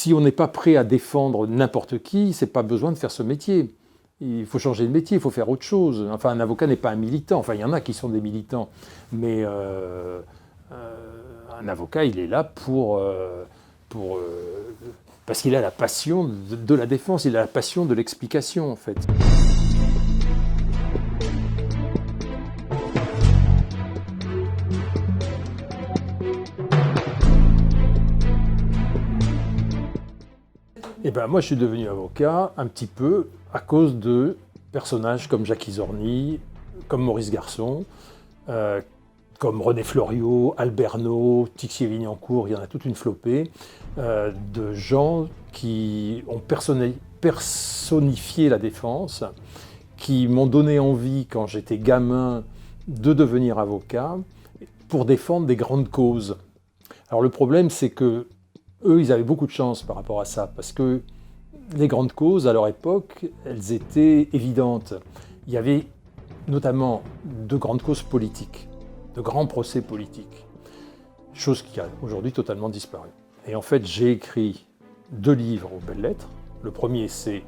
si on n'est pas prêt à défendre n'importe qui, c'est pas besoin de faire ce métier. Il faut changer de métier, il faut faire autre chose. Enfin, un avocat n'est pas un militant. Enfin, il y en a qui sont des militants. Mais un avocat, il est là parce qu'il a la passion de la défense, il a la passion de l'explication, en fait. Et ben moi, je suis devenu avocat un petit peu à cause de personnages comme Jacques Izorni, comme Maurice Garçon, comme René Fleuriot, Alberno, Tixier-Vignancourt, il y en a toute une flopée, de gens qui ont personnifié la défense, qui m'ont donné envie, quand j'étais gamin, de devenir avocat pour défendre des grandes causes. Alors le problème, c'est que eux, ils avaient beaucoup de chance par rapport à ça, parce que les grandes causes, à leur époque, elles étaient évidentes. Il y avait notamment de grandes causes politiques, de grands procès politiques, chose qui a aujourd'hui totalement disparu. Et en fait, j'ai écrit 2 livres aux belles lettres. Le premier, c'est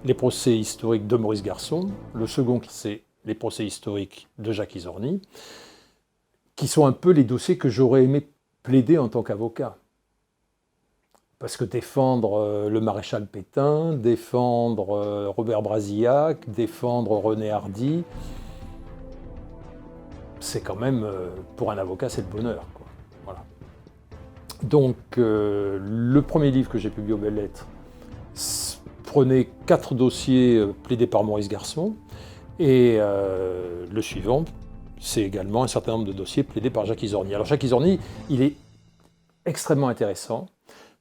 les procès historiques de Maurice Garçon. Le second, c'est les procès historiques de Jacques Izorni, qui sont un peu les dossiers que j'aurais aimé plaider en tant qu'avocat. Parce que défendre le maréchal Pétain, défendre Robert Brasillac, défendre René Hardy, c'est quand même, pour un avocat, c'est le bonheur, quoi. Voilà. Donc, le premier livre que j'ai publié aux Belles Lettres prenait 4 dossiers plaidés par Maurice Garçon, et le suivant, c'est également un certain nombre de dossiers plaidés par Jacques Izorni. Alors Jacques Izorni, il est extrêmement intéressant,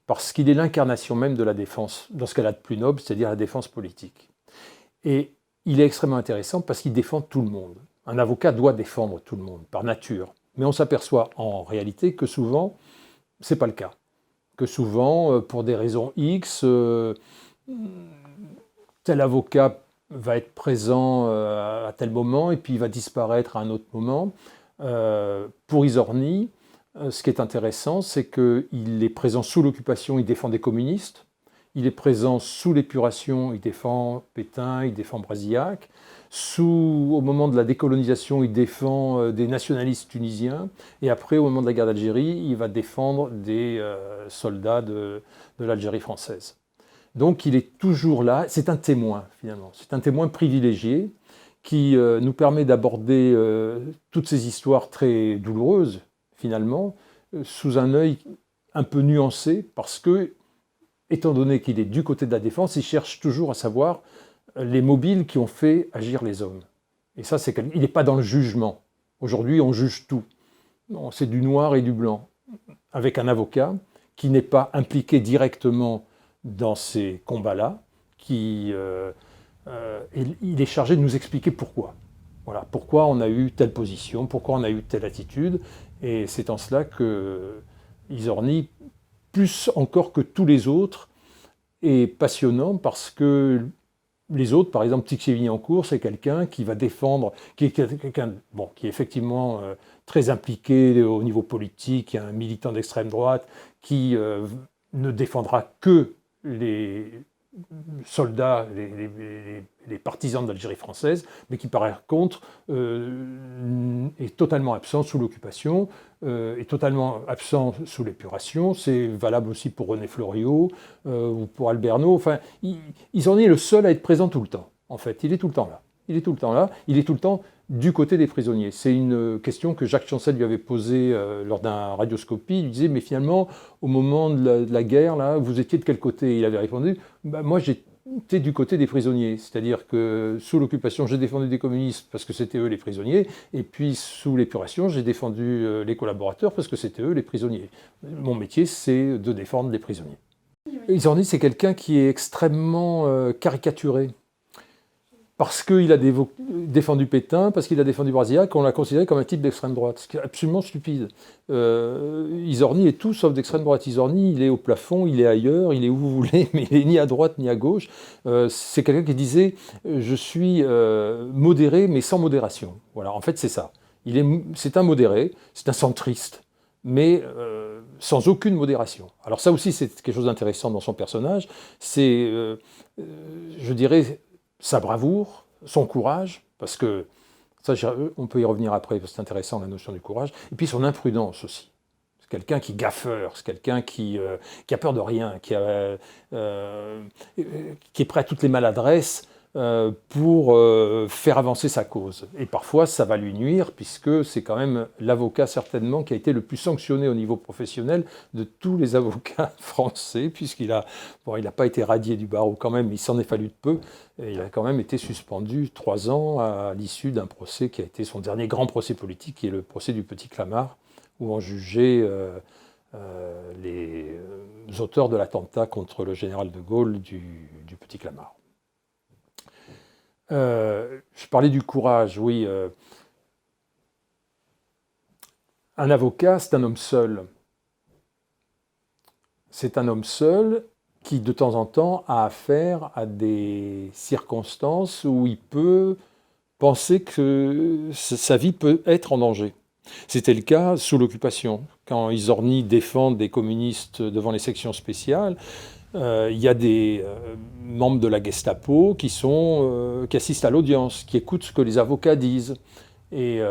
parce qu'il est l'incarnation même de la défense, dans ce qu'elle a de plus noble, c'est-à-dire la défense politique. Et il est extrêmement intéressant parce qu'il défend tout le monde. Un avocat doit défendre tout le monde, par nature. Mais on s'aperçoit en réalité que souvent, ce n'est pas le cas. Que souvent, pour des raisons X, tel avocat va être présent à tel moment et puis il va disparaître à un autre moment. Pour Izorni, ce qui est intéressant, c'est qu'il est présent sous l'occupation, il défend des communistes. Il est présent sous l'épuration, il défend Pétain, il défend Brasillac. Au moment de la décolonisation, il défend des nationalistes tunisiens. Et après, au moment de la guerre d'Algérie, il va défendre des soldats de l'Algérie française. Donc il est toujours là, c'est un témoin finalement, c'est un témoin privilégié qui nous permet d'aborder toutes ces histoires très douloureuses, finalement, sous un œil un peu nuancé, parce que, étant donné qu'il est du côté de la défense, il cherche toujours à savoir les mobiles qui ont fait agir les hommes. Et ça, il n'est pas dans le jugement. Aujourd'hui, on juge tout. C'est du noir et du blanc. Avec un avocat qui n'est pas impliqué directement dans ces combats-là, il est chargé de nous expliquer pourquoi. Voilà, pourquoi on a eu telle position, pourquoi on a eu telle attitude. Et c'est en cela que Izorni, plus encore que tous les autres, est passionnant parce que les autres, par exemple Tixier-Vignancourt, c'est quelqu'un qui va défendre, qui est effectivement très impliqué au niveau politique, un militant d'extrême droite qui ne défendra que les soldats, les partisans de l'Algérie française, mais qui par contre est totalement absent sous l'occupation, est totalement absent sous l'épuration. C'est valable aussi pour René Fleuriot ou pour Alberno. Enfin, ils en est le seul à être présent tout le temps. En fait, il est tout le temps là. Il est tout le temps là. Il est tout le temps du côté des prisonniers. C'est une question que Jacques Chancel lui avait posée lors d'un radioscopie. Il lui disait, mais finalement, au moment de la guerre, là, vous étiez de quel côté? Il avait répondu, bah, moi j'étais du côté des prisonniers. C'est-à-dire que sous l'occupation, j'ai défendu des communistes parce que c'était eux les prisonniers. Et puis sous l'épuration, j'ai défendu les collaborateurs parce que c'était eux les prisonniers. Mon métier, c'est de défendre les prisonniers. Izorni, c'est quelqu'un qui est extrêmement caricaturé. Parce qu'il a défendu Pétain, parce qu'il a défendu Brasillac, on l'a considéré comme un type d'extrême droite, ce qui est absolument stupide. Izorni est tout sauf d'extrême droite. Izorni, il est au plafond, il est ailleurs, il est où vous voulez, mais il n'est ni à droite ni à gauche. C'est quelqu'un qui disait « je suis modéré, mais sans modération ». Voilà, en fait, c'est ça. C'est un modéré, c'est un centriste, mais sans aucune modération. Alors ça aussi, c'est quelque chose d'intéressant dans son personnage, c'est, je dirais, sa bravoure, son courage, parce que, ça, on peut y revenir après, parce que c'est intéressant la notion du courage, et puis son imprudence aussi. C'est quelqu'un qui gaffeur, c'est quelqu'un qui a peur de rien, qui est prêt à toutes les maladresses pour faire avancer sa cause. Et parfois, ça va lui nuire, puisque c'est quand même l'avocat, certainement, qui a été le plus sanctionné au niveau professionnel de tous les avocats français, puisqu'il n'a pas été radié du barreau quand même, il s'en est fallu de peu, et il a quand même été suspendu 3 ans à l'issue d'un procès qui a été son dernier grand procès politique, qui est le procès du Petit Clamart, où on jugeait les auteurs de l'attentat contre le général de Gaulle du Petit Clamart. Je parlais du courage, oui. Un avocat, c'est un homme seul. C'est un homme seul qui, de temps en temps, a affaire à des circonstances où il peut penser que sa vie peut être en danger. C'était le cas sous l'occupation. Quand Izorni défend des communistes devant les sections spéciales, il y a des membres de la Gestapo qui assistent à l'audience, qui écoutent ce que les avocats disent. Et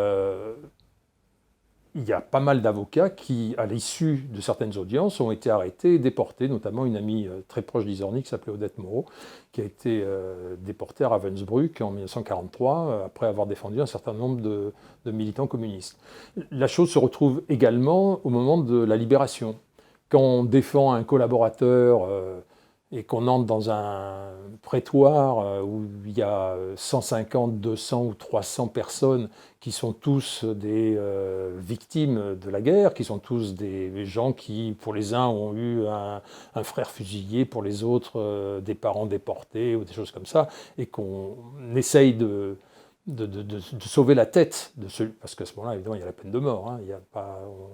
il y a pas mal d'avocats qui, à l'issue de certaines audiences, ont été arrêtés et déportés, notamment une amie très proche d'Izorni qui s'appelait Odette Moreau, qui a été déportée à Ravensbrück en 1943, après avoir défendu un certain nombre de militants communistes. La chose se retrouve également au moment de la libération. Quand on défend un collaborateur et qu'on entre dans un prétoire où il y a 150, 200 ou 300 personnes qui sont tous des victimes de la guerre, qui sont tous des gens qui, pour les uns, ont eu un frère fusillé, pour les autres, des parents déportés ou des choses comme ça, et qu'on essaye de sauver la tête de celui, parce qu'à ce moment-là, évidemment, il y a la peine de mort, hein,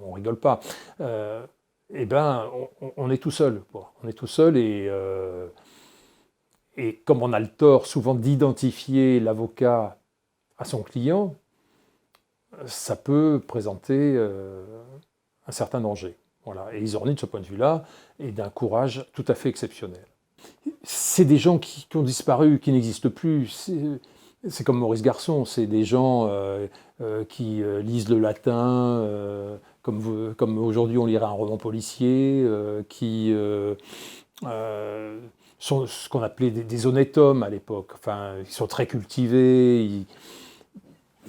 on ne rigole pas. Eh bien, on est tout seul, quoi. On est tout seul et comme on a le tort souvent d'identifier l'avocat à son client, ça peut présenter un certain danger. Voilà. Et Izorni, de ce point de vue-là, est d'un courage tout à fait exceptionnel. C'est des gens qui ont disparu, qui n'existent plus. C'est comme Maurice Garçon, c'est des gens qui lisent le latin, comme aujourd'hui on lirait un roman policier, qui sont ce qu'on appelait des honnêtes hommes à l'époque. Enfin, ils sont très cultivés.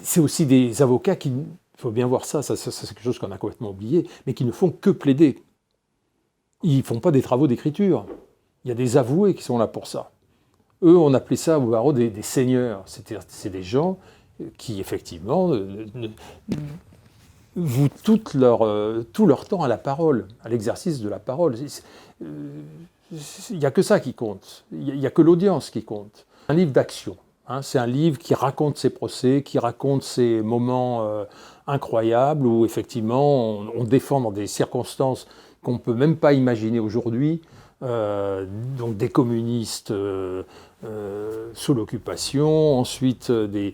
C'est aussi des avocats qui, il faut bien voir ça, c'est quelque chose qu'on a complètement oublié, mais qui ne font que plaider. Ils ne font pas des travaux d'écriture. Il y a des avoués qui sont là pour ça. Eux, on appelait ça au barreau des seigneurs. C'est des gens qui, effectivement, vouent tout leur temps à la parole, à l'exercice de la parole. Il n'y a que ça qui compte. Il n'y a que l'audience qui compte. Un livre d'action. Hein, c'est un livre qui raconte ses procès, qui raconte ces moments incroyables où, effectivement, on défend dans des circonstances qu'on ne peut même pas imaginer aujourd'hui. Donc des communistes sous l'occupation, ensuite des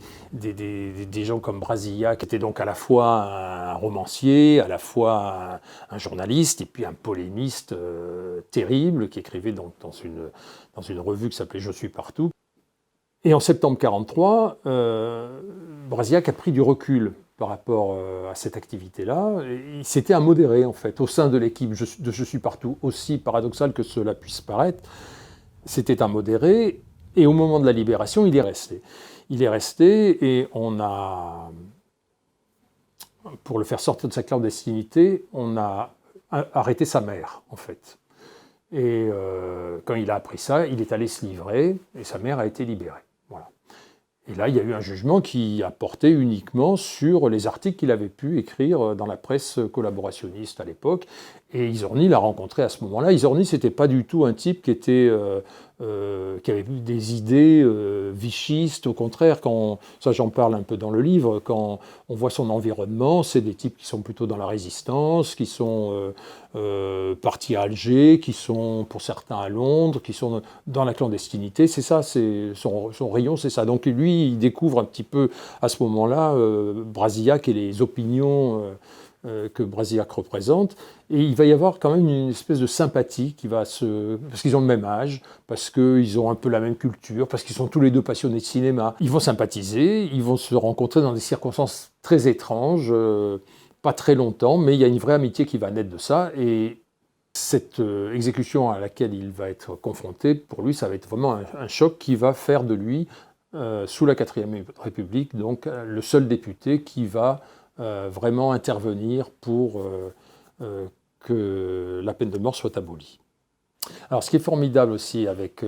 gens comme Brasilia, qui était donc à la fois un romancier, à la fois un journaliste, et puis un polémiste terrible, qui écrivait dans une revue qui s'appelait Je suis partout. Et en septembre 1943, Brasillac a pris du recul par rapport à cette activité-là. C'était un modéré, en fait, au sein de l'équipe de Je suis partout, aussi paradoxal que cela puisse paraître. C'était un modéré, et au moment de la libération, il est resté. Il est resté, et on a, pour le faire sortir de sa clandestinité, on a arrêté sa mère, en fait. Et quand il a appris ça, il est allé se livrer, et sa mère a été libérée. Voilà. Et là, il y a eu un jugement qui a porté uniquement sur les articles qu'il avait pu écrire dans la presse collaborationniste à l'époque. Et Izorni l'a rencontré à ce moment-là. Izorni, c'était pas du tout un type qui avait des idées vichistes. Au contraire, ça j'en parle un peu dans le livre, quand on voit son environnement, c'est des types qui sont plutôt dans la résistance, qui sont partis à Alger, qui sont pour certains à Londres, qui sont dans la clandestinité. C'est ça, son rayon, c'est ça. Donc lui, il découvre un petit peu à ce moment-là Brasillac et les opinions que Brasillac représente. Et il va y avoir quand même une espèce de sympathie qui va se... Parce qu'ils ont le même âge, parce qu'ils ont un peu la même culture, parce qu'ils sont tous les deux passionnés de cinéma. Ils vont sympathiser, ils vont se rencontrer dans des circonstances très étranges, pas très longtemps, mais il y a une vraie amitié qui va naître de ça. Et cette exécution à laquelle il va être confronté, pour lui, ça va être vraiment un choc qui va faire de lui, sous la 4e République, donc le seul député qui va vraiment intervenir pour que la peine de mort soit abolie. Alors, ce qui est formidable aussi avec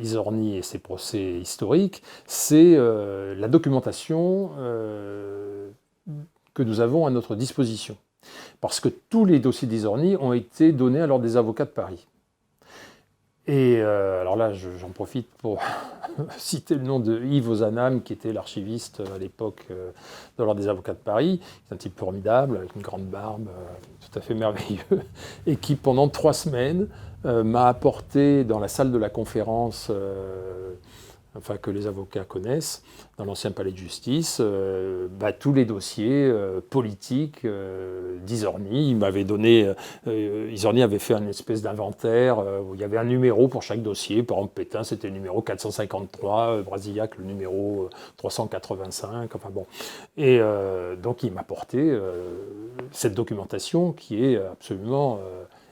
Izorni et ses procès historiques, c'est la documentation que nous avons à notre disposition. Parce que tous les dossiers d'Izorni ont été donnés à l'Ordre des avocats de Paris. Et alors là, j'en profite pour citer le nom de Yves Ozanam, qui était l'archiviste à l'époque de l'Ordre des avocats de Paris. C'est un type formidable, avec une grande barbe, tout à fait merveilleux, et qui pendant 3 semaines m'a apporté dans la salle de la conférence, enfin que les avocats connaissent, dans l'ancien palais de justice, tous les dossiers politiques d'Izorni. Il m'avait donné, Izorni avait fait une espèce d'inventaire où il y avait un numéro pour chaque dossier. Par exemple, Pétain, c'était le numéro 453, Brasillac, le numéro 385, enfin bon. Et donc il m'a apporté cette documentation qui est absolument...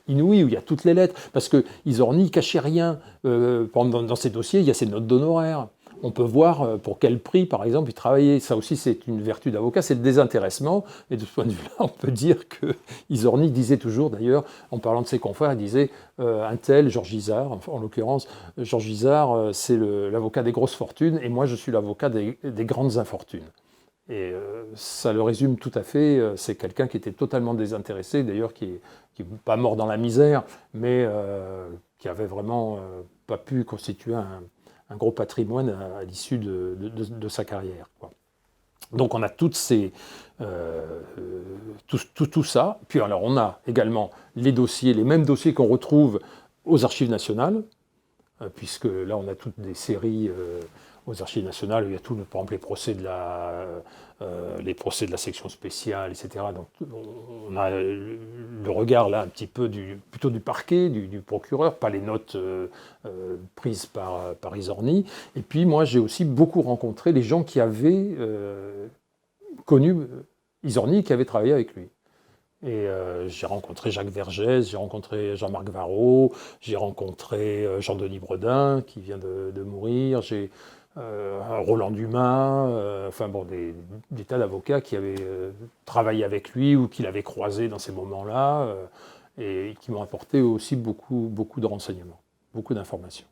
inouï, où il y a toutes les lettres, parce que Izorni ne cachait rien. Dans ses dossiers, il y a ses notes d'honoraires. On peut voir pour quel prix, par exemple, il travaillait. Ça aussi, c'est une vertu d'avocat, c'est le désintéressement. Et de ce point de vue-là, on peut dire que Izorni disait toujours, d'ailleurs, en parlant de ses confrères, il disait un tel, Georges Izard, en l'occurrence, Georges Izard, c'est l'avocat des grosses fortunes, et moi, je suis l'avocat des grandes infortunes. Et ça le résume tout à fait. C'est quelqu'un qui était totalement désintéressé, d'ailleurs, qui n'est pas mort dans la misère, mais qui avait vraiment pas pu constituer un gros patrimoine à l'issue de sa carrière, quoi. Donc on a toutes ces, tout ça. Puis alors on a également les dossiers, les mêmes dossiers qu'on retrouve aux Archives nationales, puisque là on a toutes des séries aux Archives nationales, il y a tout, par exemple les procès de la section spéciale, etc. Donc on a le regard là un petit peu plutôt du parquet, du procureur, pas les notes prises par Izorni. Et puis moi j'ai aussi beaucoup rencontré les gens qui avaient connu Izorni et qui avaient travaillé avec lui. Et j'ai rencontré Jacques Vergès, j'ai rencontré Jean-Marc Varro, j'ai rencontré Jean-Denis Bredin, qui vient de mourir, j'ai Roland Dumas, enfin bon, des tas d'avocats qui avaient travaillé avec lui ou qu'il avait croisé dans ces moments-là, et qui m'ont apporté aussi beaucoup de renseignements, beaucoup d'informations.